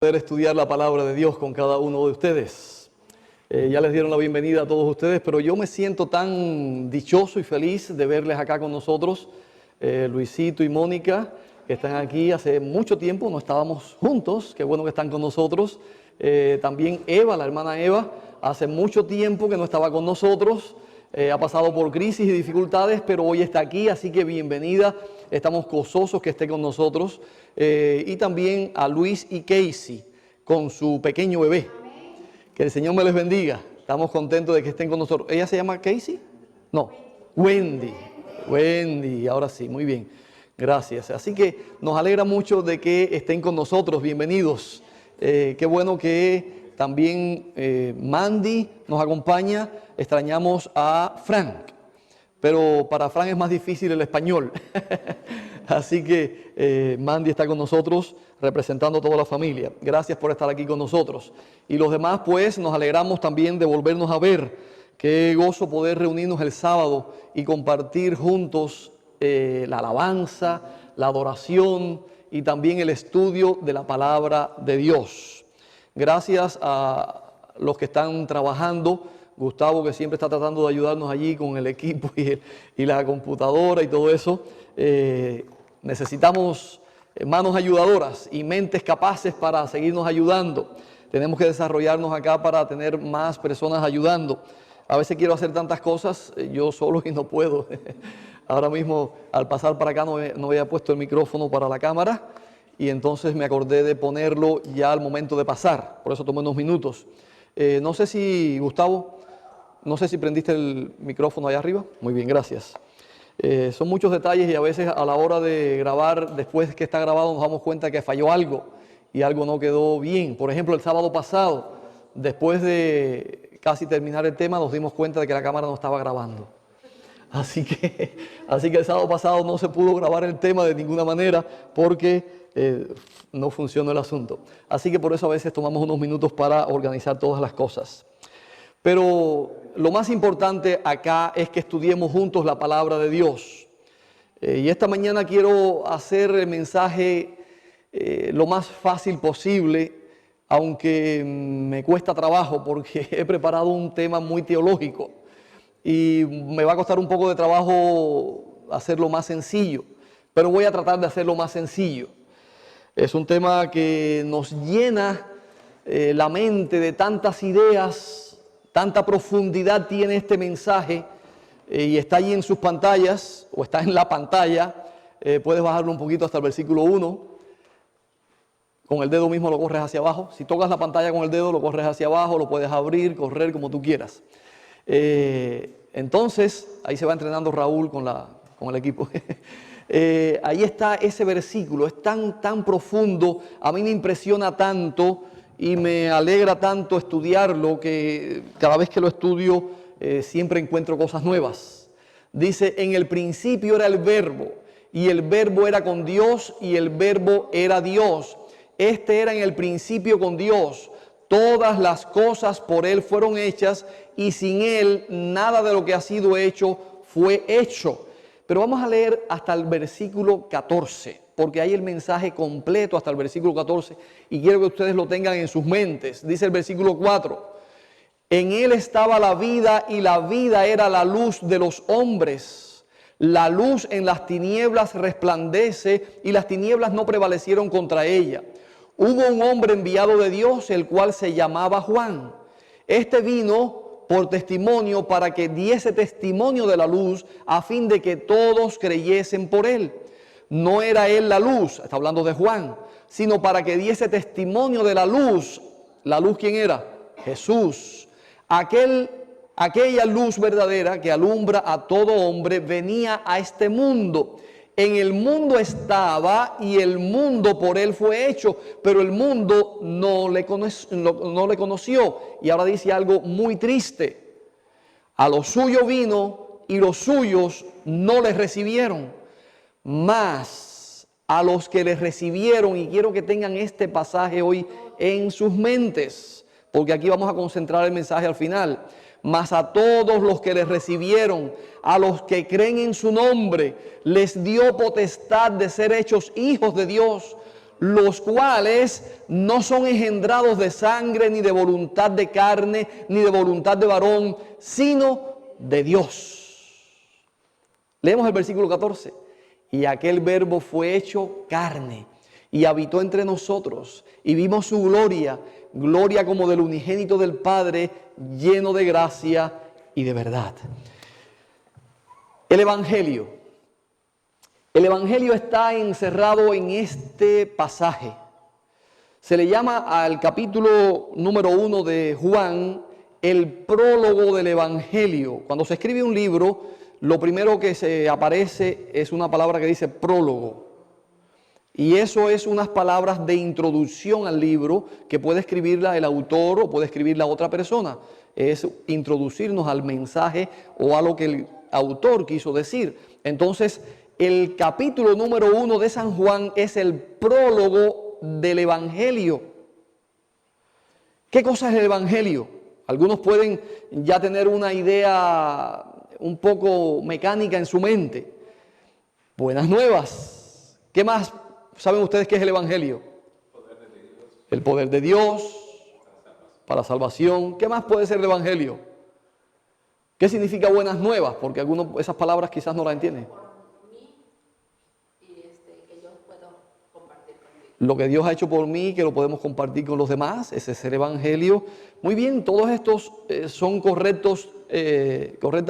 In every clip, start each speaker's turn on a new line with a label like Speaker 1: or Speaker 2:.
Speaker 1: Poder estudiar la palabra de Dios con cada uno de ustedes. Ya les dieron la bienvenida a todos ustedes, pero yo me siento tan dichoso y feliz de verles acá con nosotros, Luisito y Mónica, que están aquí hace mucho tiempo, no estábamos juntos, qué bueno que están con nosotros. También Eva, la hermana Eva, hace mucho tiempo que no estaba con nosotros, ha pasado por crisis y dificultades, pero hoy está aquí, así que bienvenida. Estamos gozosos que esté con nosotros. Y también a Luis y Casey con su pequeño bebé. Que el Señor me les bendiga. Estamos contentos de que estén con nosotros. ¿Ella se llama Casey? No, Wendy. Wendy, ahora sí, muy bien. Gracias. Así que nos alegra mucho de que estén con nosotros. Bienvenidos. Qué bueno que también Mandy nos acompaña. Extrañamos a Frank, pero para Frank es más difícil el español. Así que Mandy está con nosotros representando a toda la familia. Gracias por estar aquí con nosotros. Y los demás, pues, nos alegramos también de volvernos a ver. Qué gozo poder reunirnos el sábado y compartir juntos la alabanza, la adoración y también el estudio de la palabra de Dios. Gracias a los que están trabajando. Gustavo, que siempre está tratando de ayudarnos allí con el equipo y la computadora y todo eso. Necesitamos manos ayudadoras y mentes capaces para seguirnos ayudando. Tenemos que desarrollarnos acá para tener más personas ayudando. A veces quiero hacer tantas cosas yo solo y no puedo. Ahora mismo, al pasar para acá, no había puesto el micrófono para la cámara y entonces me acordé de ponerlo ya al momento de pasar. Por eso tomé unos minutos. No sé si, Gustavo, no sé si prendiste el micrófono allá arriba. Muy bien, gracias. Son muchos detalles y a veces a la hora de grabar, después que está grabado, nos damos cuenta que falló algo y algo no quedó bien. Por ejemplo, el sábado pasado, después de casi terminar el tema, nos dimos cuenta de que la cámara no estaba grabando. Así que el sábado pasado no se pudo grabar el tema de ninguna manera porque no funcionó el asunto. Así que por eso a veces tomamos unos minutos para organizar todas las cosas. Pero lo más importante acá es que estudiemos juntos la palabra de Dios. Y esta mañana quiero hacer el mensaje lo más fácil posible, aunque me cuesta trabajo porque he preparado un tema muy teológico y me va a costar un poco de trabajo hacerlo más sencillo, pero voy a tratar de hacerlo más sencillo. Es un tema que nos llena la mente de tantas ideas. Tanta profundidad tiene este mensaje y está allí en sus pantallas o está en la pantalla. Puedes bajarlo un poquito hasta el versículo 1. Con el dedo mismo lo corres hacia abajo. Si tocas la pantalla con el dedo lo corres hacia abajo, lo puedes abrir, correr como tú quieras. Entonces, ahí se va entrenando Raúl con el equipo. Ahí está ese versículo, es tan profundo, a mí me impresiona tanto. Y me alegra tanto estudiarlo que cada vez que lo estudio siempre encuentro cosas nuevas. Dice, en el principio era el verbo, y el verbo era con Dios, y el verbo era Dios. Este era en el principio con Dios. Todas las cosas por Él fueron hechas, y sin Él nada de lo que ha sido hecho fue hecho. Pero vamos a leer hasta el versículo 14. Porque hay el mensaje completo hasta el versículo 14 y quiero que ustedes lo tengan en sus mentes. Dice el versículo 4, en Él estaba la vida y la vida era la luz de los hombres. La luz en las tinieblas resplandece y las tinieblas no prevalecieron contra ella. Hubo un hombre enviado de Dios, el cual se llamaba Juan. Este vino por testimonio para que diese testimonio de la luz a fin de que todos creyesen por Él. No era Él la luz, está hablando de Juan, sino para que diese testimonio de la luz. ¿La luz quién era? Jesús. Aquella luz verdadera que alumbra a todo hombre venía a este mundo. En el mundo estaba y el mundo por Él fue hecho, pero el mundo no le conoció. Y ahora dice algo muy triste. A lo suyo vino y los suyos no les recibieron. Mas a los que les recibieron, y quiero que tengan este pasaje hoy en sus mentes, porque aquí vamos a concentrar el mensaje al final. Mas a todos los que les recibieron, a los que creen en su nombre, les dio potestad de ser hechos hijos de Dios, los cuales no son engendrados de sangre, ni de voluntad de carne, ni de voluntad de varón, sino de Dios. Leemos el versículo 14. Y aquel verbo fue hecho carne y habitó entre nosotros, y vimos su gloria, gloria como del unigénito del Padre, lleno de gracia y de verdad. El Evangelio está encerrado en este pasaje. Se le llama al capítulo número 1 de Juan el prólogo del Evangelio. Cuando se escribe un libro, lo primero que se aparece es una palabra que dice prólogo. Y eso es unas palabras de introducción al libro que puede escribirla el autor o puede escribirla otra persona. Es introducirnos al mensaje o a lo que el autor quiso decir. Entonces, el capítulo número 1 de San Juan es el prólogo del Evangelio. ¿Qué cosa es el Evangelio? Algunos pueden ya tener una idea un poco mecánica en su mente. Buenas nuevas. ¿Qué más saben ustedes qué es el Evangelio? El poder de Dios para salvación. ¿Qué más puede ser el Evangelio? ¿Qué significa buenas nuevas? Porque algunos esas palabras quizás no las entienden. Lo que Dios ha hecho por mí, que lo podemos compartir con los demás, ese es el Evangelio. Muy bien, todos estos son correctas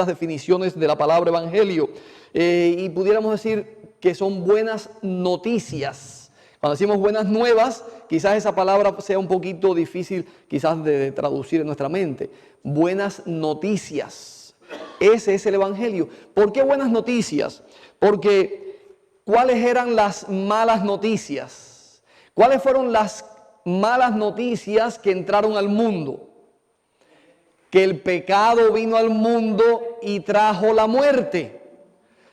Speaker 1: definiciones de la palabra Evangelio. Y pudiéramos decir que son buenas noticias. Cuando decimos buenas nuevas, quizás esa palabra sea un poquito difícil quizás de traducir en nuestra mente. Buenas noticias. Ese es el Evangelio. ¿Por qué buenas noticias? Porque ¿cuáles eran las malas noticias? ¿Cuáles fueron las malas noticias que entraron al mundo? Que el pecado vino al mundo y trajo la muerte.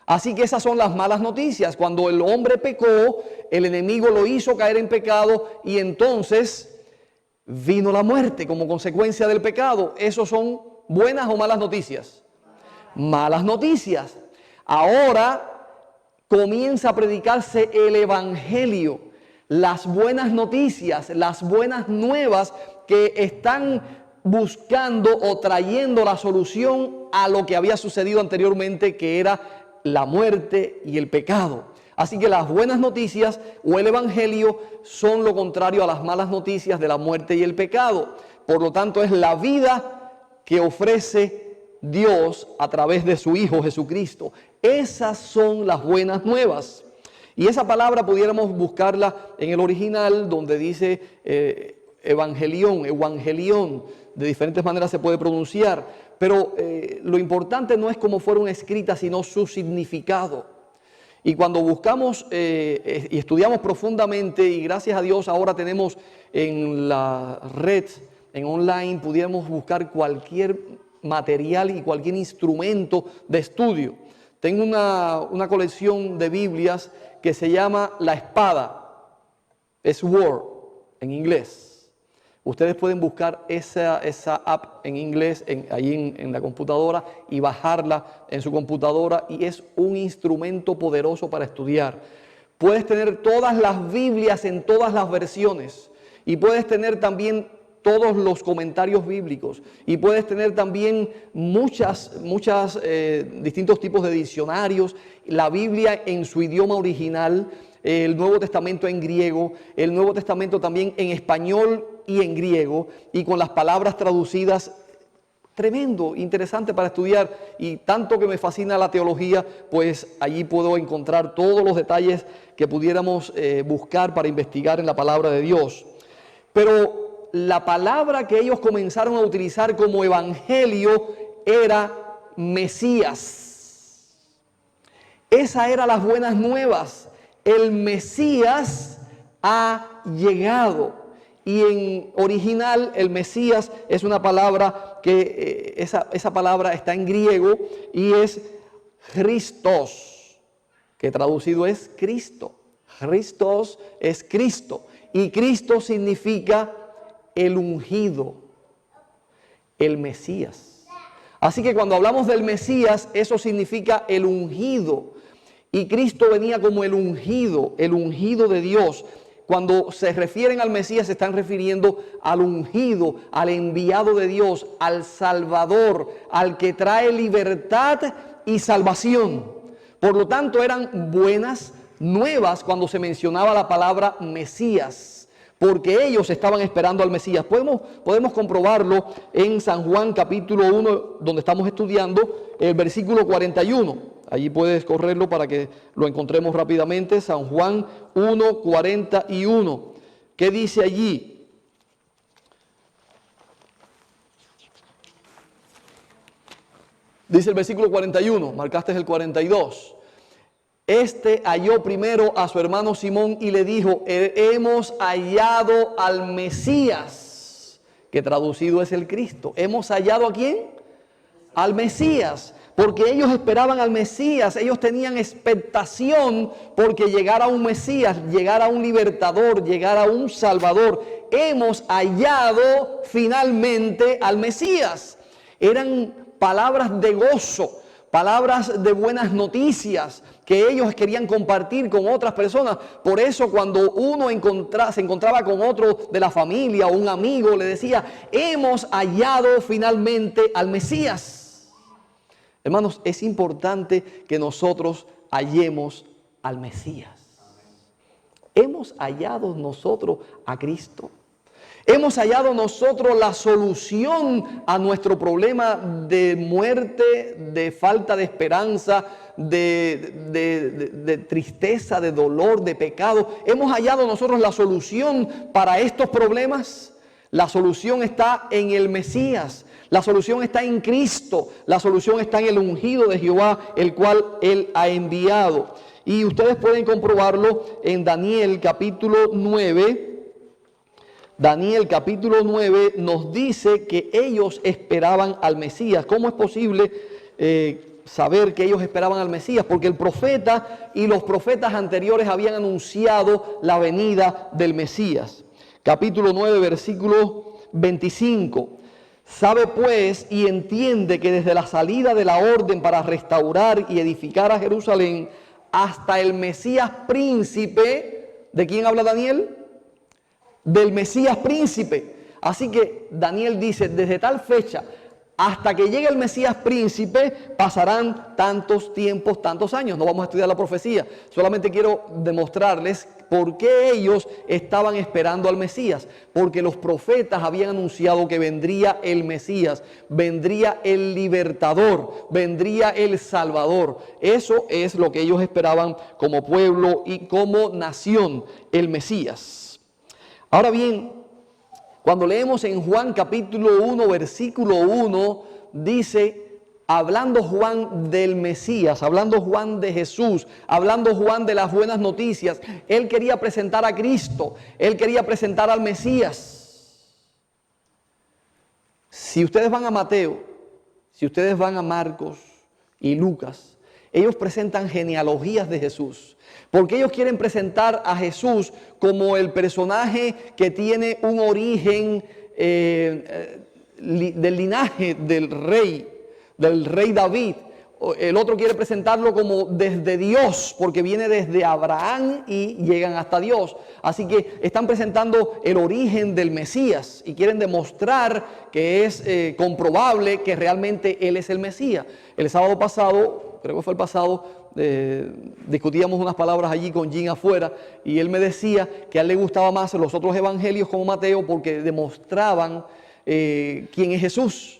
Speaker 1: Así que esas son las malas noticias. Cuando el hombre pecó, el enemigo lo hizo caer en pecado y entonces vino la muerte como consecuencia del pecado. ¿Esos son buenas o malas noticias? Malas noticias. Ahora comienza a predicarse el Evangelio. Las buenas noticias, las buenas nuevas que están buscando o trayendo la solución a lo que había sucedido anteriormente, que era la muerte y el pecado. Así que las buenas noticias o el Evangelio son lo contrario a las malas noticias de la muerte y el pecado. Por lo tanto, es la vida que ofrece Dios a través de su Hijo Jesucristo. Esas son las buenas nuevas. Y esa palabra pudiéramos buscarla en el original donde dice evangelión, de diferentes maneras se puede pronunciar, pero lo importante no es cómo fueron escritas, sino su significado. Y cuando buscamos y estudiamos profundamente, y gracias a Dios ahora tenemos en la red, en online, pudiéramos buscar cualquier material y cualquier instrumento de estudio. Tengo una colección de Biblias que se llama La Espada, Sword en inglés. Ustedes pueden buscar esa app en inglés allí en la computadora y bajarla en su computadora, y es un instrumento poderoso para estudiar. Puedes tener todas las Biblias en todas las versiones y puedes tener también todos los comentarios bíblicos y puedes tener también muchas distintos tipos de diccionarios, la Biblia en su idioma original, el Nuevo Testamento en griego, el Nuevo Testamento también en español y en griego, y con las palabras traducidas. Tremendo, interesante para estudiar, y tanto que me fascina la teología, pues allí puedo encontrar todos los detalles que pudiéramos buscar para investigar en la palabra de Dios. Pero la palabra que ellos comenzaron a utilizar como evangelio era Mesías. Esa era las buenas nuevas. El Mesías ha llegado. Y en original el Mesías es una palabra que esa palabra está en griego y es Christos, que traducido es Cristo. Christos es Cristo y Cristo significa el ungido, el Mesías. Así que cuando hablamos del Mesías, eso significa el ungido. Y Cristo venía como el ungido de Dios. cuando se refieren al Mesías, se están refiriendo al ungido, al enviado de Dios, al Salvador, al que trae libertad y salvación. Por lo tanto, eran buenas nuevas cuando se mencionaba la palabra Mesías, porque ellos estaban esperando al Mesías. Podemos comprobarlo en San Juan capítulo 1, donde estamos estudiando, el versículo 41. Allí puedes correrlo para que lo encontremos rápidamente. San Juan 1, 41. ¿Qué dice allí? Dice el versículo 41, marcaste el 42. Este halló primero a su hermano Simón y le dijo: hemos hallado al Mesías, que traducido es el Cristo. ¿Hemos hallado a quién? Al Mesías. Porque ellos esperaban al Mesías, ellos tenían expectación porque llegara un Mesías, llegara un libertador, llegara un Salvador. Hemos hallado finalmente al Mesías. Eran palabras de gozo, palabras de buenas noticias que ellos querían compartir con otras personas. Por eso cuando uno se encontraba con otro de la familia o un amigo, le decía: hemos hallado finalmente al Mesías. Hermanos, es importante que nosotros hallemos al Mesías. ¿Hemos hallado nosotros a Cristo? ¿Hemos hallado nosotros la solución a nuestro problema de muerte, de falta de esperanza, de tristeza, de dolor, de pecado? ¿Hemos hallado nosotros la solución para estos problemas? La solución está en el Mesías. La solución está en Cristo. La solución está en el ungido de Jehová, el cual Él ha enviado. Y ustedes pueden comprobarlo en Daniel capítulo 9. Daniel capítulo 9 nos dice que ellos esperaban al Mesías. ¿Cómo es posible saber que ellos esperaban al Mesías? Porque el profeta y los profetas anteriores habían anunciado la venida del Mesías. Capítulo 9, versículo 25. Sabe pues y entiende que desde la salida de la orden para restaurar y edificar a Jerusalén hasta el Mesías príncipe, ¿de quién habla Daniel? Del Mesías príncipe. Así que Daniel dice: desde tal fecha hasta que llegue el Mesías príncipe pasarán tantos tiempos, tantos años. No vamos a estudiar la profecía, solamente quiero demostrarles por qué ellos estaban esperando al Mesías. Porque los profetas habían anunciado que vendría el Mesías, vendría el libertador, vendría el Salvador. Eso es lo que ellos esperaban como pueblo y como nación, el Mesías. Ahora bien, cuando leemos en Juan capítulo 1, versículo 1, dice, hablando Juan del Mesías, hablando Juan de Jesús, hablando Juan de las buenas noticias, él quería presentar a Cristo, él quería presentar al Mesías. Si ustedes van a Mateo, si ustedes van a Marcos y Lucas, ellos presentan genealogías de Jesús. Porque ellos quieren presentar a Jesús como el personaje que tiene un origen del linaje del rey David. El otro quiere presentarlo como desde Dios, porque viene desde Abraham y llegan hasta Dios. Así que están presentando el origen del Mesías y quieren demostrar que es comprobable que realmente Él es el Mesías. El sábado pasado, creo que fue el pasado, discutíamos unas palabras allí con Jim afuera y él me decía que a él le gustaba más los otros evangelios como Mateo porque demostraban quién es Jesús.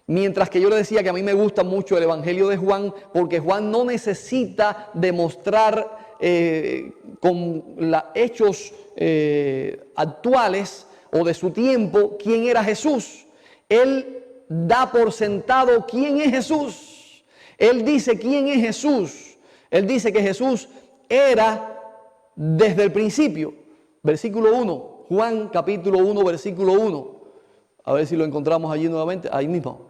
Speaker 1: Mientras que yo le decía que a mí me gusta mucho el evangelio de Juan porque Juan no necesita demostrar con los hechos actuales o de su tiempo quién era Jesús. Él da por sentado quién es Jesús. Él dice quién es Jesús. Él dice que Jesús era desde el principio. Versículo 1, Juan capítulo 1, versículo 1. A ver si lo encontramos allí nuevamente, ahí mismo.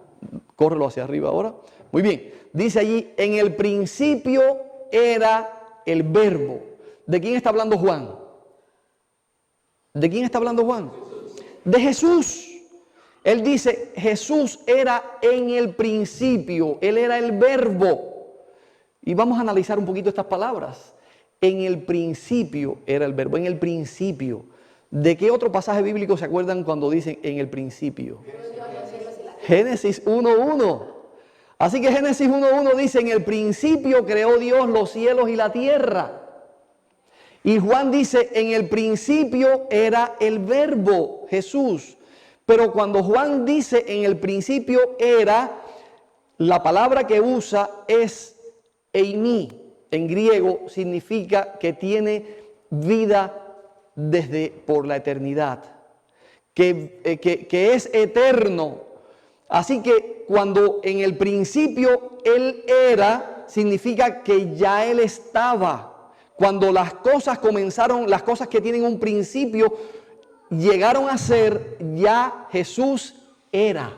Speaker 1: Córrelo hacia arriba ahora. Muy bien, dice allí, en el principio era el verbo. ¿De quién está hablando Juan? ¿De quién está hablando Juan? De Jesús. Él dice, Jesús era en el principio, Él era el verbo. Y vamos a analizar un poquito estas palabras. En el principio era el verbo, en el principio. ¿De qué otro pasaje bíblico se acuerdan cuando dicen en el principio? Génesis 1:1. Así que Génesis 1:1 dice, en el principio creó Dios los cielos y la tierra. Y Juan dice, en el principio era el verbo, Jesús. Pero cuando Juan dice en el principio era, la palabra que usa es eimi. En griego significa que tiene vida por la eternidad, que es eterno. Así que cuando en el principio Él era, significa que ya Él estaba. Cuando las cosas comenzaron, las cosas que tienen un principio, llegaron a ser, ya Jesús era.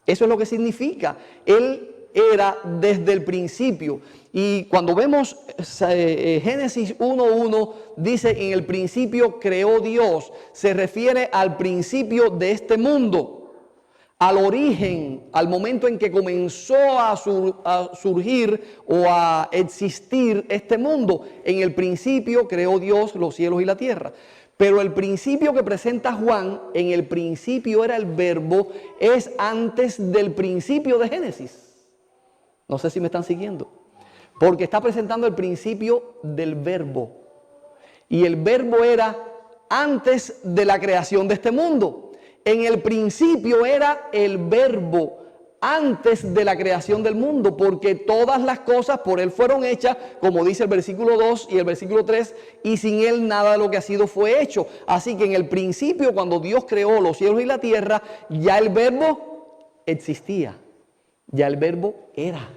Speaker 1: Eso es lo que significa. Él era desde el principio. Y cuando vemos Génesis 1:1, dice, en el principio creó Dios. Se refiere al principio de este mundo, al origen, al momento en que comenzó a surgir o a existir este mundo. En el principio creó Dios los cielos y la tierra. Pero el principio que presenta Juan, en el principio era el verbo, es antes del principio de Génesis. No sé si me están siguiendo. Porque está presentando el principio del verbo. Y el verbo era antes de la creación de este mundo. En el principio era el verbo antes de la creación del mundo, porque todas las cosas por Él fueron hechas, como dice el versículo 2 y el versículo 3, y sin Él nada de lo que ha sido fue hecho. Así que en el principio, cuando Dios creó los cielos y la tierra, ya el verbo existía, ya el verbo era.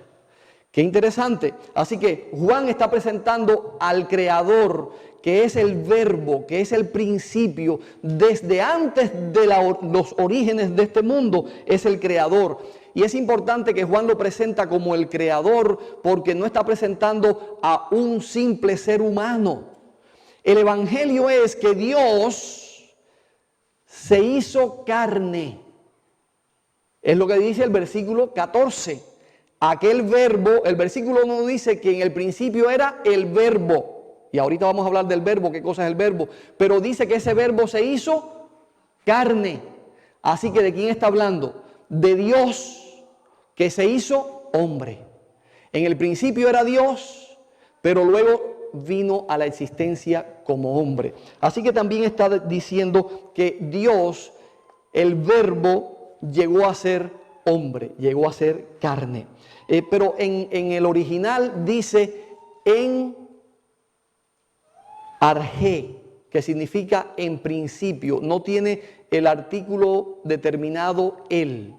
Speaker 1: Qué interesante. Así que Juan está presentando al Creador, que es el verbo, que es el principio, desde antes de los orígenes de este mundo, es el Creador. Y es importante que Juan lo presenta como el Creador, porque no está presentando a un simple ser humano. El Evangelio es que Dios se hizo carne. Es lo que dice el versículo 14. Aquel verbo, el versículo 1 dice que en el principio era el verbo. Y ahorita vamos a hablar del verbo, qué cosa es el verbo. Pero dice que ese verbo se hizo carne. Así que ¿de quién está hablando? De Dios, que se hizo hombre. En el principio era Dios, pero luego vino a la existencia como hombre. Así que también está diciendo que Dios, el verbo, llegó a ser hombre, llegó a ser carne. Pero en el original dice en arjé, que significa en principio, no tiene el artículo determinado el.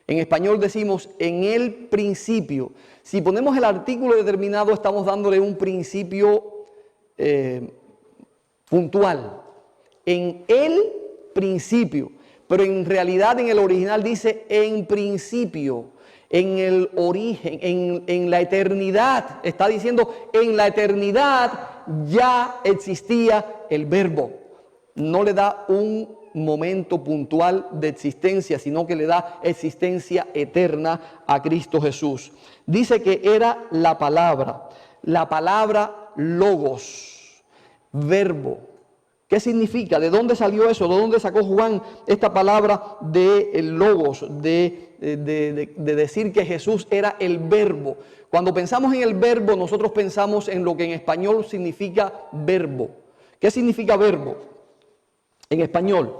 Speaker 1: En español decimos en el principio. Si ponemos el artículo determinado, estamos dándole un principio puntual. En el principio. Pero en realidad en el original dice en principio. En el origen, en la eternidad. Está diciendo en la eternidad ya existía el verbo. No le da un momento puntual de existencia, sino que le da existencia eterna a Cristo Jesús. Dice que era la palabra logos, verbo. ¿Qué significa? ¿De dónde salió eso? ¿De dónde sacó Juan esta palabra de logos, de decir que Jesús era el verbo? Cuando pensamos en el verbo, nosotros pensamos en lo que en español significa verbo. ¿Qué significa verbo en español?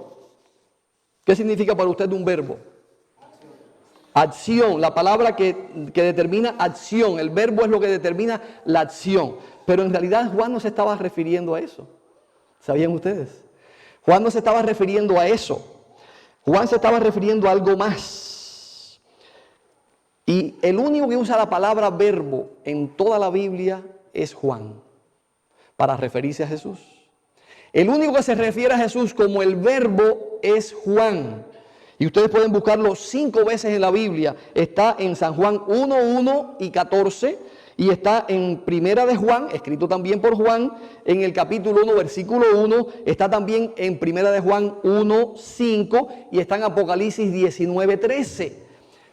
Speaker 1: ¿Qué significa para usted un verbo? Acción, la palabra que determina acción. El verbo es lo que determina la acción. Pero en realidad Juan no se estaba refiriendo a eso. ¿Sabían ustedes? Juan no se estaba refiriendo a eso. Juan se estaba refiriendo a algo más. Y el único que usa la palabra verbo en toda la Biblia es Juan, para referirse a Jesús. El único que se refiere a Jesús como el verbo es Juan. Y ustedes pueden buscarlo 5 veces en la Biblia. Está en San Juan 1:1 y 14. Y está en Primera de Juan, escrito también por Juan, en el capítulo 1, versículo 1. Está también en Primera de Juan 1:5 y está en Apocalipsis 19:13.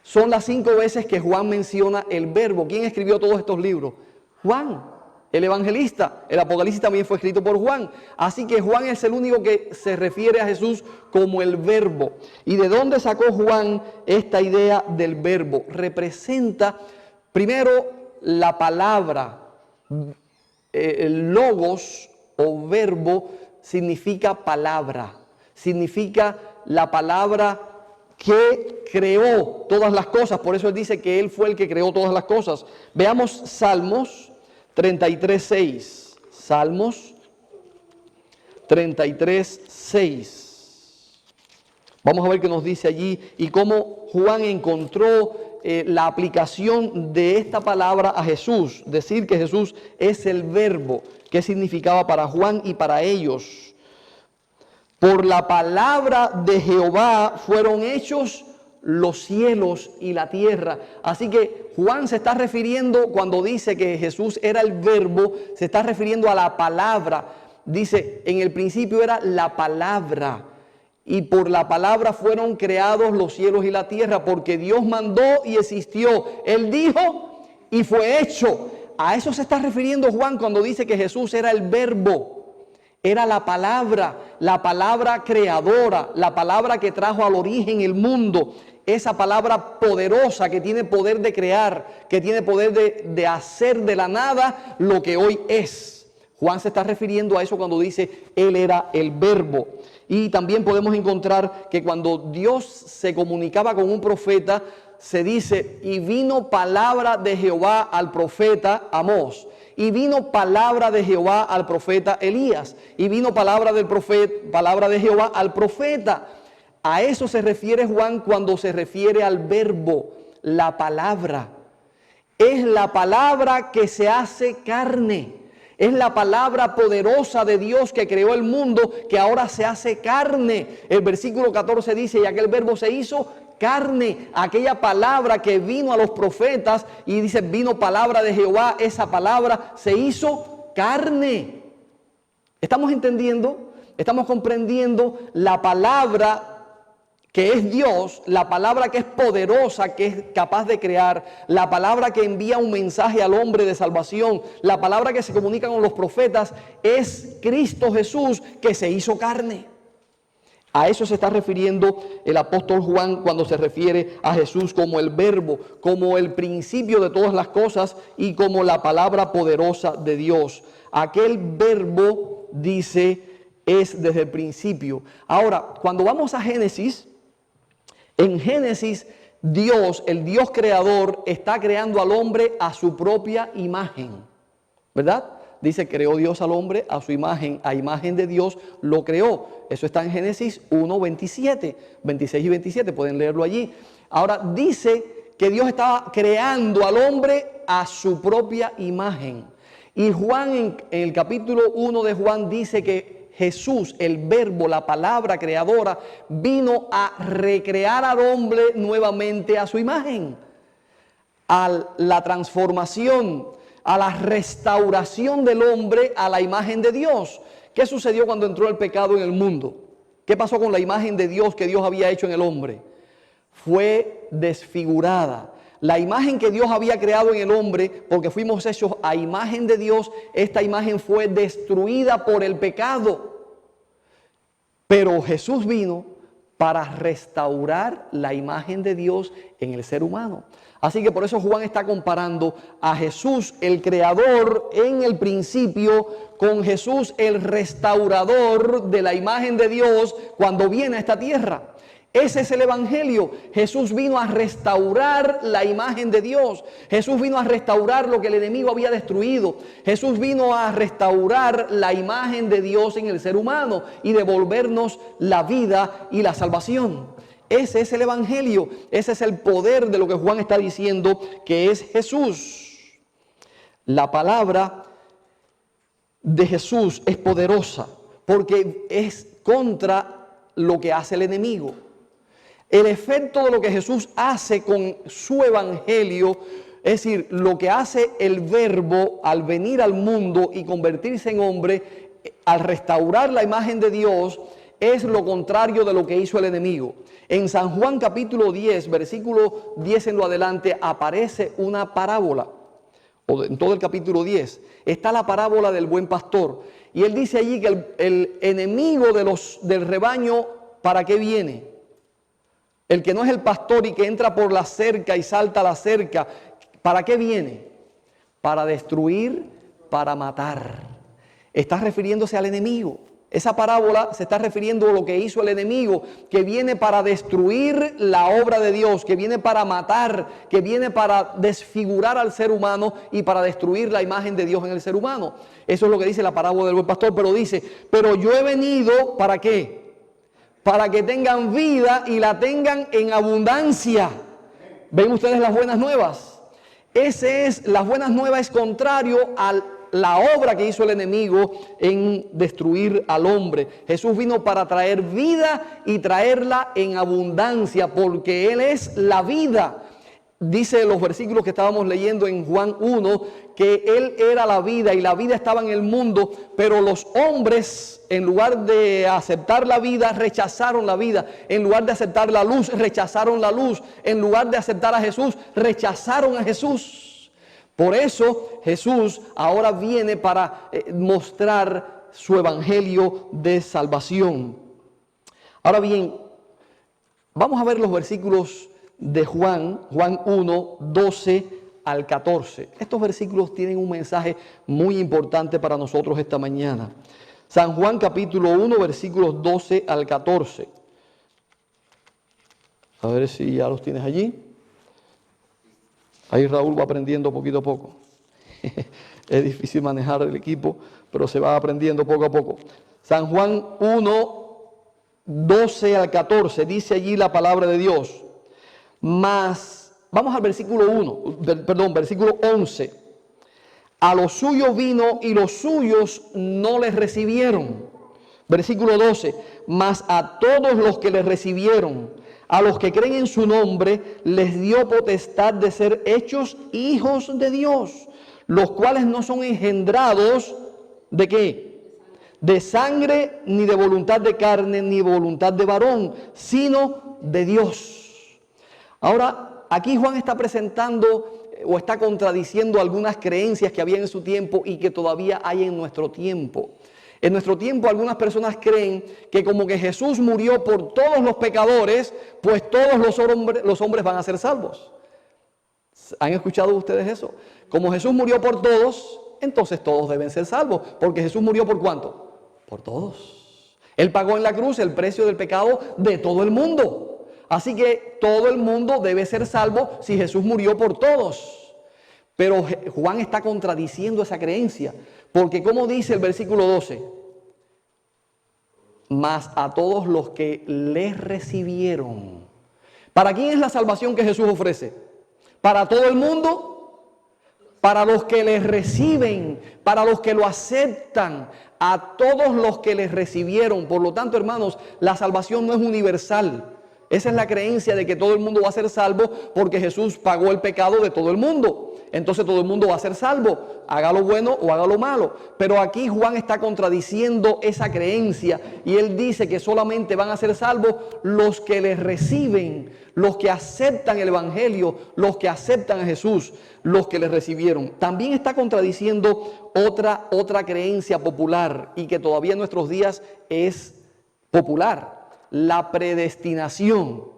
Speaker 1: Son las 5 veces que Juan menciona el verbo. ¿Quién escribió todos estos libros? Juan. el evangelista. El Apocalipsis también fue escrito por Juan. Así que Juan es el único que se refiere a Jesús como el Verbo. ¿Y de dónde sacó Juan esta idea del Verbo? Representa primero la palabra. El logos o verbo significa palabra. Significa la palabra que creó todas las cosas. Por eso él dice que él fue el que creó todas las cosas. Veamos Salmos 33:6. Salmos 33:6. Vamos a ver qué nos dice allí y cómo Juan encontró la aplicación de esta palabra a Jesús. Decir que Jesús es el Verbo. ¿Qué significaba para Juan y para ellos? Por la palabra de Jehová fueron hechos los cielos y la tierra. Así que Juan se está refiriendo, cuando dice que Jesús era el Verbo, se está refiriendo a la palabra. Dice, en el principio era la palabra, y por la palabra fueron creados los cielos y la tierra, porque Dios mandó y existió. Él dijo y fue hecho. A eso se está refiriendo Juan cuando dice que Jesús era el Verbo. Era la palabra creadora, la palabra que trajo al origen el mundo. Esa palabra poderosa que tiene poder de crear, que tiene poder de hacer de la nada lo que hoy es. Juan se está refiriendo a eso cuando dice Él era el Verbo. Y también podemos encontrar que cuando Dios se comunicaba con un profeta, se dice, y vino palabra de Jehová al profeta Amós. Y vino palabra de Jehová al profeta Elías. Y vino palabra de Jehová al profeta. A eso se refiere Juan cuando se refiere al verbo, la palabra. Es la palabra que se hace carne. Es la palabra poderosa de Dios que creó el mundo, que ahora se hace carne. El versículo 14 dice, y aquel verbo se hizo carne, aquella palabra que vino a los profetas y dice, vino palabra de Jehová, esa palabra se hizo carne. ¿Estamos entendiendo? Estamos comprendiendo la palabra que es Dios, la palabra que es poderosa, que es capaz de crear, la palabra que envía un mensaje al hombre de salvación, la palabra que se comunica con los profetas, es Cristo Jesús que se hizo carne. A eso se está refiriendo el apóstol Juan cuando se refiere a Jesús como el verbo, como el principio de todas las cosas y como la palabra poderosa de Dios. Aquel verbo, dice, es desde el principio. Ahora, cuando vamos a Génesis, en Génesis, Dios, el Dios creador, está creando al hombre a su propia imagen, ¿verdad? Dice, creó Dios al hombre a su imagen, a imagen de Dios lo creó. Eso está en Génesis 1, 27, 26 y 27, pueden leerlo allí. Ahora dice que Dios estaba creando al hombre a su propia imagen. Y Juan, en el capítulo 1 de Juan, dice que Jesús, el verbo, la palabra creadora, vino a recrear al hombre nuevamente a su imagen. A la transformación, a la restauración del hombre a la imagen de Dios. ¿Qué sucedió cuando entró el pecado en el mundo? ¿Qué pasó con la imagen de Dios que Dios había hecho en el hombre? Fue desfigurada. La imagen que Dios había creado en el hombre, porque fuimos hechos a imagen de Dios, esta imagen fue destruida por el pecado. Pero Jesús vino para restaurar la imagen de Dios en el ser humano. Así que por eso Juan está comparando a Jesús, el creador en el principio, con Jesús, el restaurador de la imagen de Dios cuando viene a esta tierra. Ese es el evangelio. Jesús vino a restaurar la imagen de Dios. Jesús vino a restaurar lo que el enemigo había destruido. Jesús vino a restaurar la imagen de Dios en el ser humano y devolvernos la vida y la salvación. Ese es el evangelio. Ese es el poder de lo que Juan está diciendo, que es Jesús. La palabra de Jesús es poderosa porque es contra lo que hace el enemigo. El efecto de lo que Jesús hace con su evangelio, es decir, lo que hace el verbo al venir al mundo y convertirse en hombre, al restaurar la imagen de Dios, es lo contrario de lo que hizo el enemigo. En San Juan capítulo 10, versículo 10 en lo adelante, aparece una parábola. en todo el capítulo 10, está la parábola del buen pastor. Y él dice allí que el enemigo del rebaño, ¿para qué viene? El que no es el pastor y que entra por la cerca y salta la cerca, ¿para qué viene? Para destruir, para matar. Está refiriéndose al enemigo. Esa parábola se está refiriendo a lo que hizo el enemigo, que viene para destruir la obra de Dios, que viene para matar, que viene para desfigurar al ser humano y para destruir la imagen de Dios en el ser humano. Eso es lo que dice la parábola del buen pastor, pero dice, pero yo he venido, ¿para qué? Para que tengan vida y la tengan en abundancia. ¿Ven ustedes las buenas nuevas? Las buenas nuevas es contrario a la obra que hizo el enemigo en destruir al hombre. Jesús vino para traer vida y traerla en abundancia, porque Él es la vida. Dice los versículos que estábamos leyendo en Juan 1, que Él era la vida y la vida estaba en el mundo, pero los hombres, en lugar de aceptar la vida, rechazaron la vida. En lugar de aceptar la luz, rechazaron la luz. En lugar de aceptar a Jesús, rechazaron a Jesús. Por eso Jesús ahora viene para mostrar su evangelio de salvación. Ahora bien, vamos a ver los versículos de Juan 1, 12 al 14. Estos versículos tienen un mensaje muy importante para nosotros esta mañana. San Juan capítulo 1, versículos 12 al 14. A ver si ya los tienes allí. Ahí Raúl va aprendiendo poquito a poco. Es difícil manejar el equipo, pero se va aprendiendo poco a poco. San Juan 1, 12 al 14, dice allí la palabra de Dios. Vamos al versículo 11. A los suyos vino y los suyos no les recibieron. Versículo 12. Mas a todos los que les recibieron, a los que creen en su nombre, les dio potestad de ser hechos hijos de Dios, los cuales no son engendrados, ¿de qué? De sangre, ni de voluntad de carne, ni voluntad de varón, sino de Dios. Ahora, aquí Juan está presentando o está contradiciendo algunas creencias que había en su tiempo y que todavía hay en nuestro tiempo. En nuestro tiempo algunas personas creen que como que Jesús murió por todos los pecadores, pues todos los hombres van a ser salvos. ¿Han escuchado ustedes eso? Como Jesús murió por todos, entonces todos deben ser salvos. Porque Jesús murió ¿por cuánto? Por todos. Él pagó en la cruz el precio del pecado de todo el mundo. Así que todo el mundo debe ser salvo si Jesús murió por todos. Pero Juan está contradiciendo esa creencia. Porque como dice el versículo 12, mas a todos los que les recibieron. ¿Para quién es la salvación que Jesús ofrece? ¿Para todo el mundo? Para los que les reciben, para los que lo aceptan, a todos los que les recibieron. Por lo tanto, hermanos, la salvación no es universal. Esa es la creencia de que todo el mundo va a ser salvo porque Jesús pagó el pecado de todo el mundo. Entonces todo el mundo va a ser salvo, haga lo bueno o haga lo malo. Pero aquí Juan está contradiciendo esa creencia y él dice que solamente van a ser salvos los que les reciben, los que aceptan el evangelio, los que aceptan a Jesús, los que les recibieron. También está contradiciendo otra creencia popular y que todavía en nuestros días es popular. La predestinación.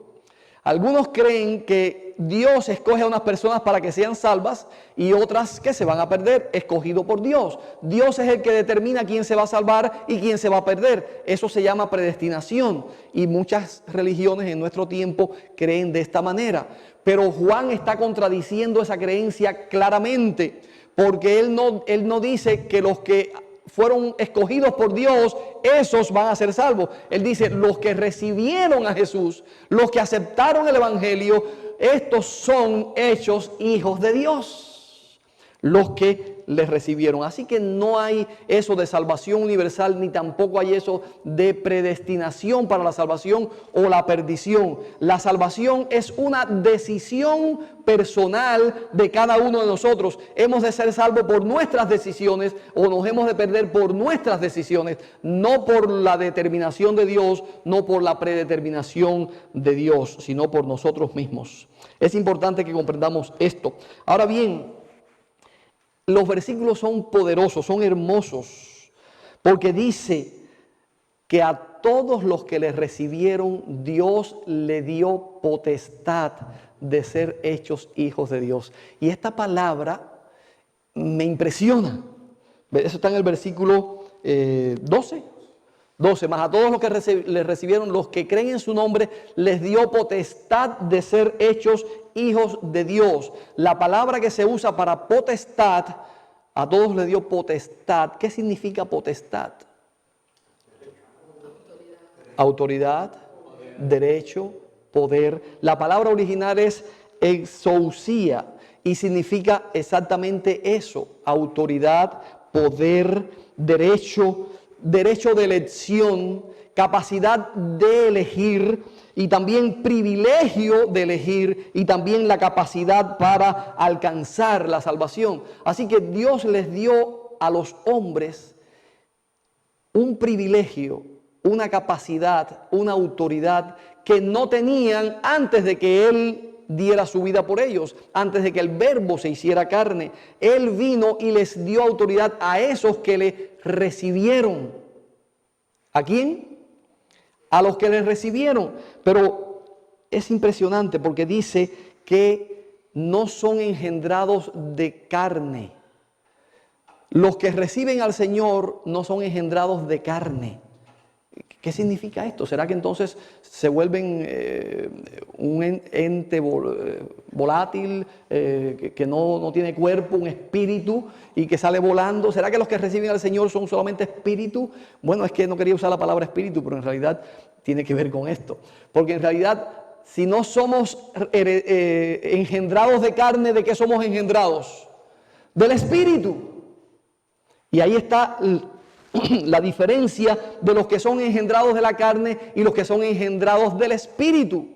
Speaker 1: Algunos creen que Dios escoge a unas personas para que sean salvas y otras que se van a perder, escogido por Dios. Dios es el que determina quién se va a salvar y quién se va a perder. Eso se llama predestinación y muchas religiones en nuestro tiempo creen de esta manera. Pero Juan está contradiciendo esa creencia claramente, porque él no dice que los que fueron escogidos por Dios, esos van a ser salvos. Él dice, los que recibieron a Jesús, los que aceptaron el evangelio, estos son hechos hijos de Dios, los que les recibieron. Así que no hay eso de salvación universal, ni tampoco hay eso de predestinación para la salvación o la perdición. La salvación es una decisión personal de cada uno de nosotros. Hemos de ser salvos por nuestras decisiones o nos hemos de perder por nuestras decisiones, no por la determinación de Dios, no por la predeterminación de Dios, sino por nosotros mismos. Es importante que comprendamos esto. Ahora bien, los versículos son poderosos, son hermosos, porque dice que a todos los que le recibieron, Dios le dio potestad de ser hechos hijos de Dios. Y esta palabra me impresiona. Eso está en el versículo 12. Más a todos los que le recibieron, los que creen en su nombre, les dio potestad de ser hechos hijos de Dios. La palabra que se usa para potestad, a todos les dio potestad. ¿Qué significa potestad? Autoridad, derecho, poder. La palabra original es exousia y significa exactamente eso: autoridad, poder, derecho de elección, capacidad de elegir y también privilegio de elegir y también la capacidad para alcanzar la salvación. Así que Dios les dio a los hombres un privilegio, una capacidad, una autoridad que no tenían antes de que Él diera su vida por ellos, antes de que el Verbo se hiciera carne. Él vino y les dio autoridad a esos que le recibieron. ¿A quién? A los que le recibieron. Pero es impresionante porque dice que no son engendrados de carne. Los que reciben al Señor no son engendrados de carne. ¿Qué significa esto? ¿Será que entonces se vuelven un ente volátil, que no tiene cuerpo, un espíritu y que sale volando? ¿Será que los que reciben al Señor son solamente espíritu? Bueno, es que no quería usar la palabra espíritu, pero en realidad tiene que ver con esto. Porque en realidad, si no somos engendrados de carne, ¿de qué somos engendrados? Del espíritu. Y ahí está la diferencia de los que son engendrados de la carne y los que son engendrados del Espíritu.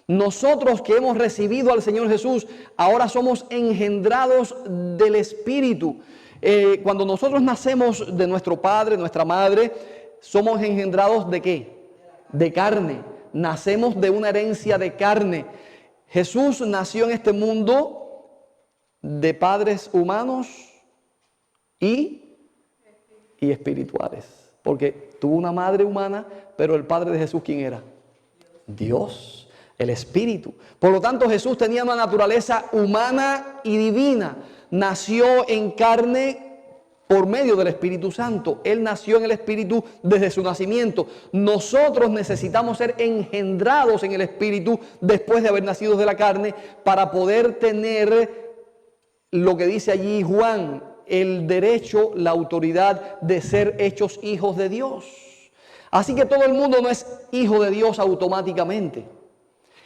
Speaker 1: Nosotros que hemos recibido al Señor Jesús, ahora somos engendrados del Espíritu. Cuando nosotros nacemos de nuestro padre, nuestra madre, somos engendrados ¿de qué? De carne. Nacemos de una herencia de carne. Jesús nació en este mundo de padres humanos y espirituales, porque tuvo una madre humana, pero el padre de Jesús, ¿quién era? Dios, el Espíritu. Por lo tanto, Jesús tenía una naturaleza humana y divina. Nació en carne por medio del Espíritu Santo. Él nació en el Espíritu desde su nacimiento. Nosotros necesitamos ser engendrados en el Espíritu después de haber nacido de la carne para poder tener lo que dice allí Juan: el derecho, la autoridad de ser hechos hijos de Dios. Así que todo el mundo no es hijo de Dios automáticamente.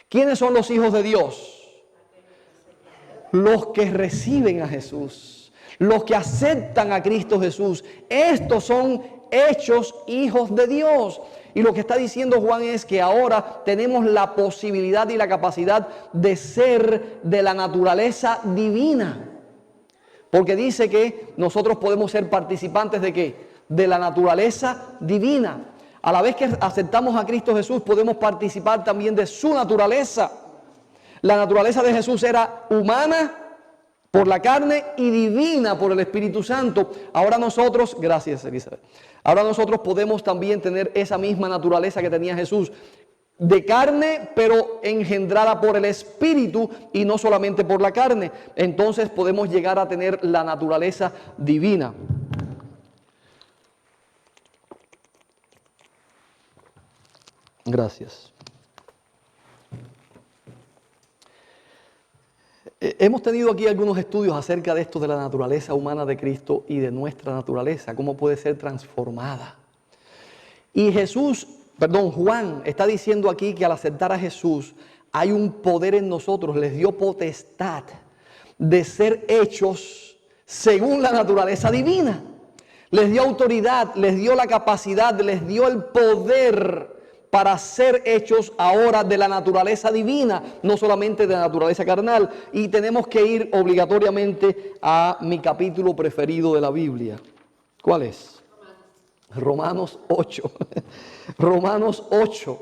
Speaker 1: ¿Quiénes son los hijos de Dios? Los que reciben a Jesús, los que aceptan a Cristo Jesús. Estos son hechos hijos de Dios. Y lo que está diciendo Juan es que ahora tenemos la posibilidad y la capacidad de ser de la naturaleza divina. Porque dice que nosotros podemos ser participantes ¿de qué? De la naturaleza divina. A la vez que aceptamos a Cristo Jesús, podemos participar también de su naturaleza. La naturaleza de Jesús era humana por la carne y divina por el Espíritu Santo. Ahora nosotros, gracias Elizabeth, ahora nosotros podemos también tener esa misma naturaleza que tenía Jesús, de carne, pero engendrada por el Espíritu y no solamente por la carne. Entonces podemos llegar a tener la naturaleza divina. Gracias. Hemos tenido aquí algunos estudios acerca de esto de la naturaleza humana de Cristo y de nuestra naturaleza, cómo puede ser transformada. Y Juan está diciendo aquí que al aceptar a Jesús hay un poder en nosotros, les dio potestad de ser hechos según la naturaleza divina. Les dio autoridad, les dio la capacidad, les dio el poder para ser hechos ahora de la naturaleza divina, no solamente de la naturaleza carnal. Y tenemos que ir obligatoriamente a mi capítulo preferido de la Biblia. ¿Cuál es? Romanos 8. Romanos 8.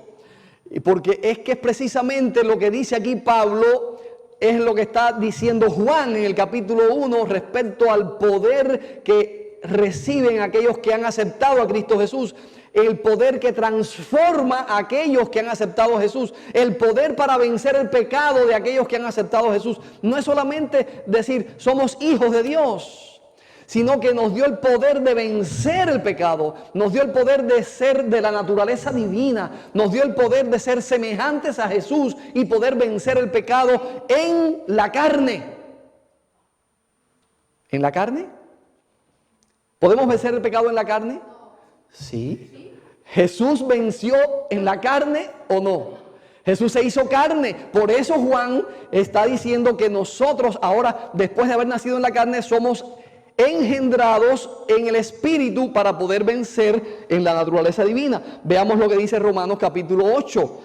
Speaker 1: Porque es que es precisamente lo que dice aquí Pablo es lo que está diciendo Juan en el capítulo 1 respecto al poder que reciben aquellos que han aceptado a Cristo Jesús. El poder que transforma a aquellos que han aceptado a Jesús. El poder para vencer el pecado de aquellos que han aceptado a Jesús. No es solamente decir somos hijos de Dios, sino que nos dio el poder de vencer el pecado. Nos dio el poder de ser de la naturaleza divina. Nos dio el poder de ser semejantes a Jesús y poder vencer el pecado en la carne. ¿En la carne? ¿Podemos vencer el pecado en la carne? Sí. ¿Jesús venció en la carne o no? Jesús se hizo carne. Por eso Juan está diciendo que nosotros ahora, después de haber nacido en la carne, somos engendrados en el Espíritu para poder vencer en la naturaleza divina. Veamos lo que dice Romanos capítulo 8.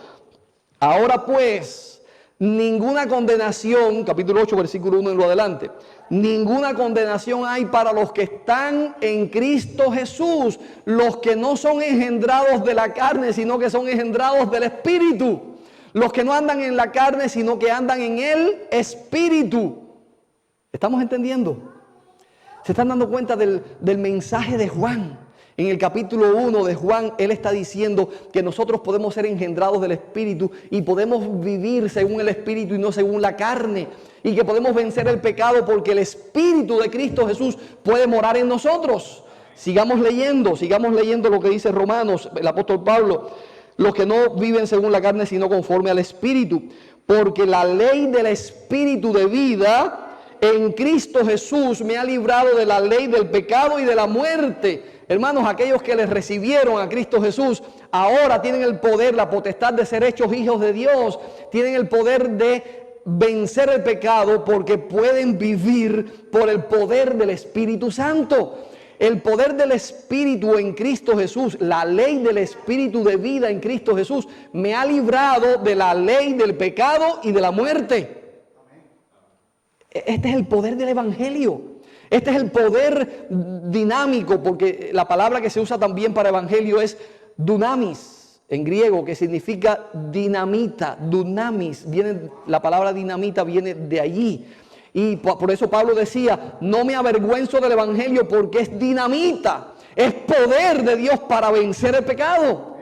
Speaker 1: Ahora pues, ninguna condenación, capítulo 8, versículo 1 en lo adelante. Ninguna condenación hay para los que están en Cristo Jesús, los que no son engendrados de la carne, sino que son engendrados del Espíritu. Los que no andan en la carne, sino que andan en el Espíritu. ¿Estamos entendiendo? ¿Se están dando cuenta del mensaje de Juan? En el capítulo 1 de Juan, él está diciendo que nosotros podemos ser engendrados del Espíritu y podemos vivir según el Espíritu y no según la carne. Y que podemos vencer el pecado porque el Espíritu de Cristo Jesús puede morar en nosotros. Sigamos leyendo lo que dice Romanos, el apóstol Pablo. Los que no viven según la carne, sino conforme al Espíritu. Porque la ley del Espíritu de vida en Cristo Jesús me ha librado de la ley del pecado y de la muerte. Hermanos, aquellos que les recibieron a Cristo Jesús, ahora tienen el poder, la potestad de ser hechos hijos de Dios. Tienen el poder de vencer el pecado porque pueden vivir por el poder del Espíritu Santo. El poder del Espíritu en Cristo Jesús, la ley del Espíritu de vida en Cristo Jesús, me ha librado de la ley del pecado y de la muerte. Este es el poder del Evangelio. Este es el poder dinámico, porque la palabra que se usa también para evangelio es dunamis, en griego, que significa dinamita, dunamis. La palabra dinamita viene de allí. Y por eso Pablo decía, no me avergüenzo del evangelio porque es dinamita, es poder de Dios para vencer el pecado,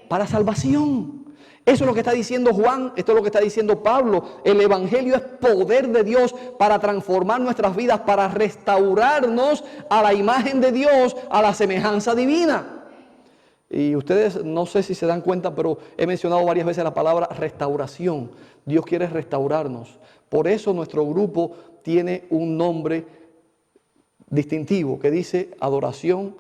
Speaker 1: para salvación. Eso es lo que está diciendo Juan, esto es lo que está diciendo Pablo. El evangelio es poder de Dios para transformar nuestras vidas, para restaurarnos a la imagen de Dios, a la semejanza divina. Y ustedes no sé si se dan cuenta, pero he mencionado varias veces la palabra restauración. Dios quiere restaurarnos. Por eso nuestro grupo tiene un nombre distintivo que dice adoración,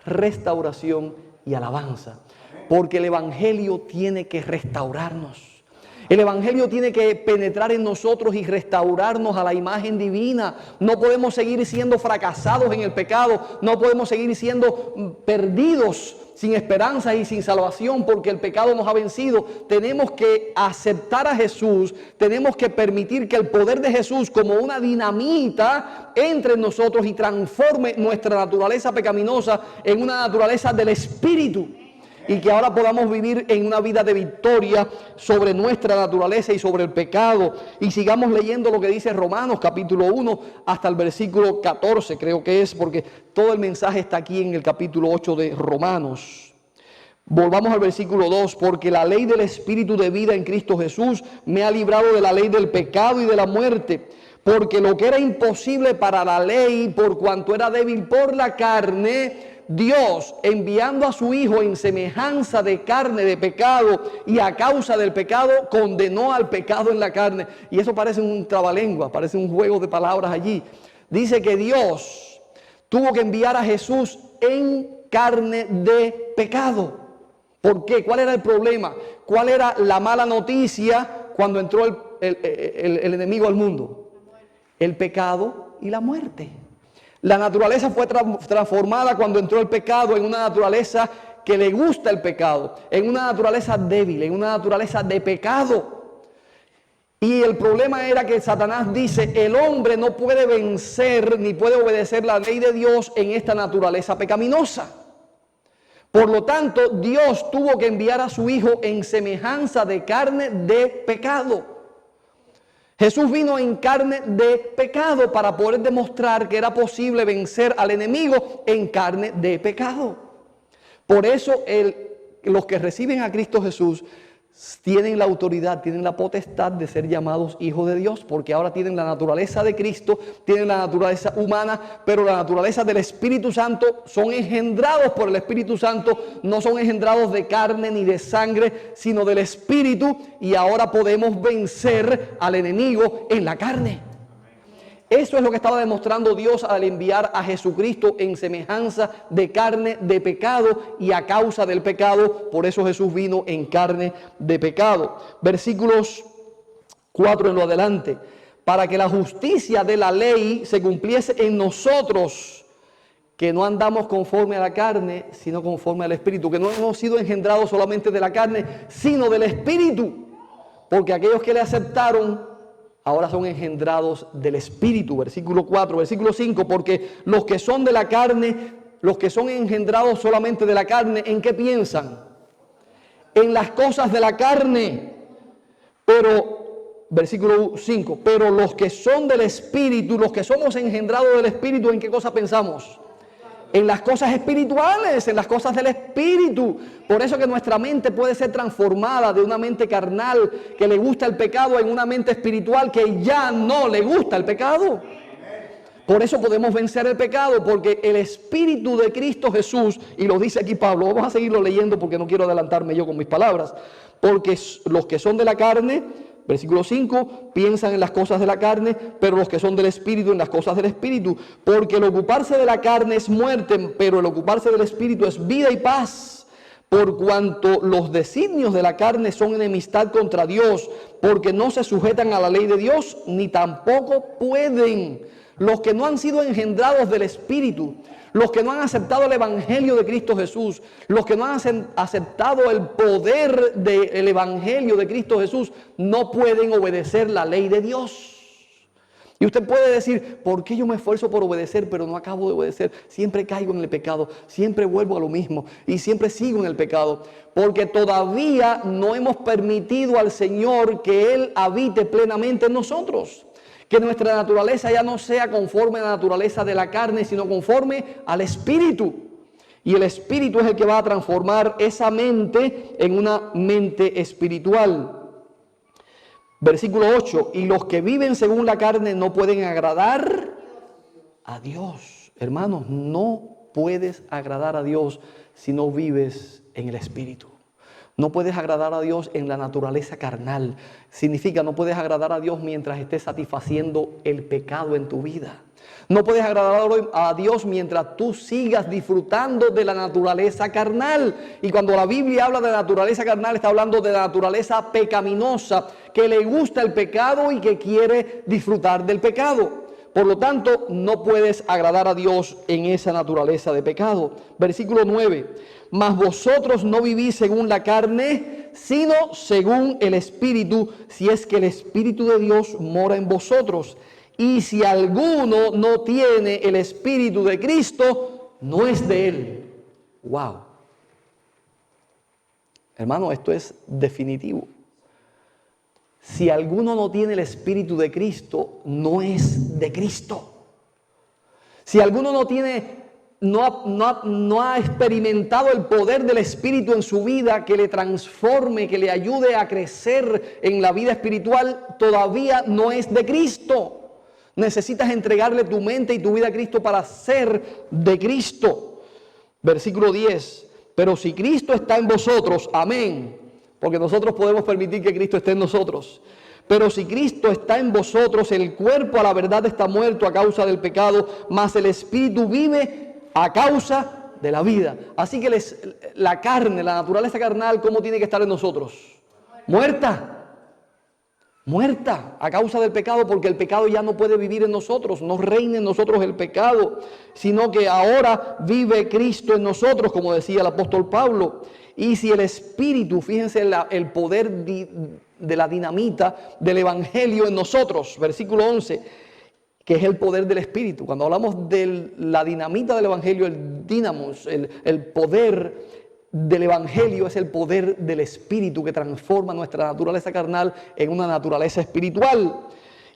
Speaker 1: restauración y alabanza. Porque el evangelio tiene que restaurarnos. El evangelio tiene que penetrar en nosotros y restaurarnos a la imagen divina. No podemos seguir siendo fracasados en el pecado. No podemos seguir siendo perdidos sin esperanza y sin salvación porque el pecado nos ha vencido. Tenemos que aceptar a Jesús. Tenemos que permitir que el poder de Jesús, como una dinamita, entre en nosotros y transforme nuestra naturaleza pecaminosa en una naturaleza del Espíritu. Y que ahora podamos vivir en una vida de victoria sobre nuestra naturaleza y sobre el pecado. Y sigamos leyendo lo que dice Romanos capítulo 1 hasta el versículo 14, creo que es, porque todo el mensaje está aquí en el capítulo 8 de Romanos. Volvamos al versículo 2, porque la ley del Espíritu de vida en Cristo Jesús me ha librado de la ley del pecado y de la muerte. Porque lo que era imposible para la ley, por cuanto era débil por la carne, Dios, enviando a su Hijo en semejanza de carne de pecado y a causa del pecado, condenó al pecado en la carne. Y eso parece un trabalengua, parece un juego de palabras allí. Dice que Dios tuvo que enviar a Jesús en carne de pecado. ¿Por qué? ¿Cuál era el problema? ¿Cuál era la mala noticia cuando entró el enemigo al mundo? El pecado y la muerte. La naturaleza fue transformada cuando entró el pecado en una naturaleza que le gusta el pecado, en una naturaleza débil, en una naturaleza de pecado. Y el problema era que Satanás dice, el hombre no puede vencer ni puede obedecer la ley de Dios en esta naturaleza pecaminosa. Por lo tanto, Dios tuvo que enviar a su Hijo en semejanza de carne de pecado. Jesús vino en carne de pecado para poder demostrar que era posible vencer al enemigo en carne de pecado. Por eso los que reciben a Cristo Jesús tienen la autoridad, tienen la potestad de ser llamados hijos de Dios, porque ahora tienen la naturaleza de Cristo, tienen la naturaleza humana, pero la naturaleza del Espíritu Santo, son engendrados por el Espíritu Santo, no son engendrados de carne ni de sangre, sino del Espíritu, y ahora podemos vencer al enemigo en la carne. Eso es lo que estaba demostrando Dios al enviar a Jesucristo en semejanza de carne de pecado y a causa del pecado. Por eso Jesús vino en carne de pecado. Versículos 4 en lo adelante. Para que la justicia de la ley se cumpliese en nosotros, que no andamos conforme a la carne, sino conforme al Espíritu. Que no hemos sido engendrados solamente de la carne, sino del Espíritu. Porque aquellos que le aceptaron ahora son engendrados del Espíritu. Versículo 4, versículo 5, porque los que son de la carne, los que son engendrados solamente de la carne, ¿en qué piensan? En las cosas de la carne. Pero, versículo 5, pero los que son del Espíritu, los que somos engendrados del Espíritu, ¿en qué cosa pensamos? En las cosas espirituales, en las cosas del Espíritu. Por eso que nuestra mente puede ser transformada de una mente carnal que le gusta el pecado en una mente espiritual que ya no le gusta el pecado. Por eso podemos vencer el pecado, porque el Espíritu de Cristo Jesús, y lo dice aquí Pablo, vamos a seguirlo leyendo porque no quiero adelantarme yo con mis palabras, porque los que son de la carne, versículo 5, piensan en las cosas de la carne, pero los que son del Espíritu en las cosas del Espíritu. Porque el ocuparse de la carne es muerte, pero el ocuparse del Espíritu es vida y paz. Por cuanto los designios de la carne son enemistad contra Dios, porque no se sujetan a la ley de Dios, ni tampoco pueden. Los que no han sido engendrados del Espíritu, los que no han aceptado el Evangelio de Cristo Jesús, los que no han aceptado el poder del Evangelio de Cristo Jesús, no pueden obedecer la ley de Dios. Y usted puede decir, ¿por qué yo me esfuerzo por obedecer, pero no acabo de obedecer? Siempre caigo en el pecado, siempre vuelvo a lo mismo y siempre sigo en el pecado. Porque todavía no hemos permitido al Señor que Él habite plenamente en nosotros. Que nuestra naturaleza ya no sea conforme a la naturaleza de la carne, sino conforme al Espíritu. Y el Espíritu es el que va a transformar esa mente en una mente espiritual. Versículo 8, y los que viven según la carne no pueden agradar a Dios. Hermanos, no puedes agradar a Dios si no vives en el Espíritu. No puedes agradar a Dios en la naturaleza carnal. Significa, no puedes agradar a Dios mientras estés satisfaciendo el pecado en tu vida. No puedes agradar a Dios mientras tú sigas disfrutando de la naturaleza carnal. Y cuando la Biblia habla de naturaleza carnal, está hablando de la naturaleza pecaminosa, que le gusta el pecado y que quiere disfrutar del pecado. Por lo tanto, no puedes agradar a Dios en esa naturaleza de pecado. Versículo 9. Mas vosotros no vivís según la carne, sino según el Espíritu, si es que el Espíritu de Dios mora en vosotros. Y si alguno no tiene el Espíritu de Cristo, no es de él. ¡Wow! Hermano, esto es definitivo. Si alguno no tiene el Espíritu de Cristo, no es de Cristo. Si alguno no ha experimentado el poder del Espíritu en su vida, que le transforme, que le ayude a crecer en la vida espiritual, todavía no es de Cristo. Necesitas entregarle tu mente y tu vida a Cristo para ser de Cristo. Versículo 10. Pero si Cristo está en vosotros, amén. Porque nosotros podemos permitir que Cristo esté en nosotros. Pero si Cristo está en vosotros, el cuerpo a la verdad está muerto a causa del pecado, mas el Espíritu vive a causa de la vida. Así que la carne, la naturaleza carnal, ¿cómo tiene que estar en nosotros? Muerta. Muerta a causa del pecado, porque el pecado ya no puede vivir en nosotros, no reina en nosotros el pecado, sino que ahora vive Cristo en nosotros, como decía el apóstol Pablo. Y si el Espíritu, fíjense el poder de la dinamita del Evangelio en nosotros, versículo 11, que es el poder del Espíritu. Cuando hablamos de la dinamita del Evangelio, el dinamos, el poder del Evangelio es el poder del Espíritu que transforma nuestra naturaleza carnal en una naturaleza espiritual.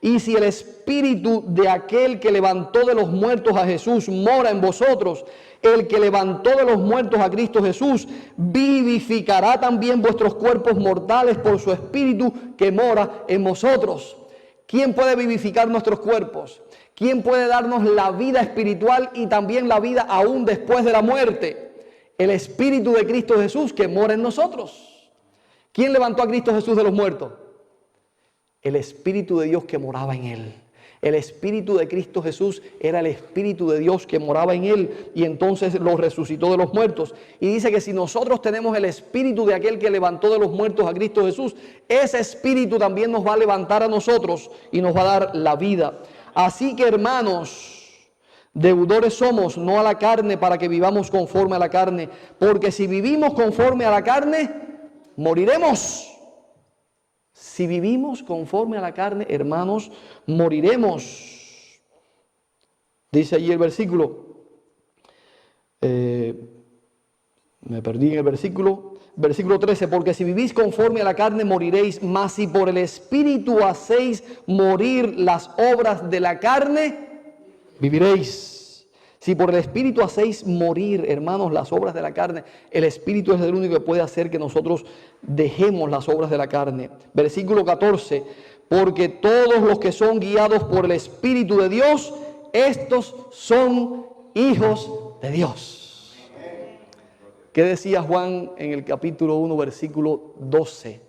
Speaker 1: Y si el espíritu de aquel que levantó de los muertos a Jesús mora en vosotros, el que levantó de los muertos a Cristo Jesús vivificará también vuestros cuerpos mortales por su espíritu que mora en vosotros. ¿Quién puede vivificar nuestros cuerpos? ¿Quién puede darnos la vida espiritual y también la vida aún después de la muerte? El Espíritu de Cristo Jesús que mora en nosotros. ¿Quién levantó a Cristo Jesús de los muertos? El Espíritu de Dios que moraba en Él. El Espíritu de Cristo Jesús era el Espíritu de Dios que moraba en Él y entonces lo resucitó de los muertos. Y dice que si nosotros tenemos el Espíritu de aquel que levantó de los muertos a Cristo Jesús, ese Espíritu también nos va a levantar a nosotros y nos va a dar la vida. Así que, hermanos, deudores somos, no a la carne, para que vivamos conforme a la carne. Porque si vivimos conforme a la carne, moriremos. Si vivimos conforme a la carne, hermanos, moriremos. Dice allí el versículo. Me perdí en el versículo. Versículo 13, porque si vivís conforme a la carne moriréis, mas si por el Espíritu hacéis morir las obras de la carne, viviréis. Si por el Espíritu hacéis morir, hermanos, las obras de la carne, el Espíritu es el único que puede hacer que nosotros dejemos las obras de la carne. Versículo 14, porque todos los que son guiados por el Espíritu de Dios, estos son hijos de Dios. ¿Qué decía Juan en el capítulo 1, versículo 12?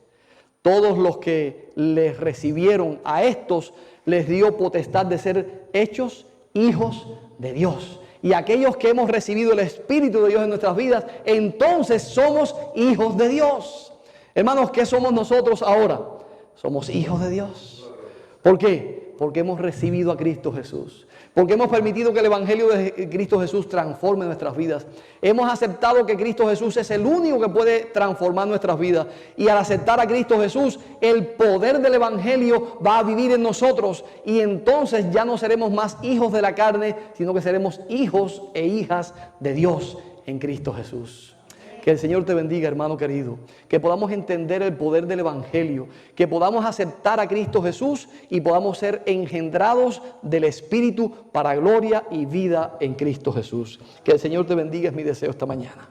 Speaker 1: Todos los que les recibieron a estos les dio potestad de ser hechos hijos de Dios. Y aquellos que hemos recibido el Espíritu de Dios en nuestras vidas, entonces somos hijos de Dios. Hermanos, ¿qué somos nosotros ahora? Somos hijos de Dios. ¿Por qué? Porque hemos recibido a Cristo Jesús. Porque hemos permitido que el Evangelio de Cristo Jesús transforme nuestras vidas. Hemos aceptado que Cristo Jesús es el único que puede transformar nuestras vidas. Y al aceptar a Cristo Jesús, el poder del Evangelio va a vivir en nosotros. Y entonces ya no seremos más hijos de la carne, sino que seremos hijos e hijas de Dios en Cristo Jesús. Que el Señor te bendiga, hermano querido. Que podamos entender el poder del Evangelio. Que podamos aceptar a Cristo Jesús y podamos ser engendrados del Espíritu para gloria y vida en Cristo Jesús. Que el Señor te bendiga, es mi deseo esta mañana.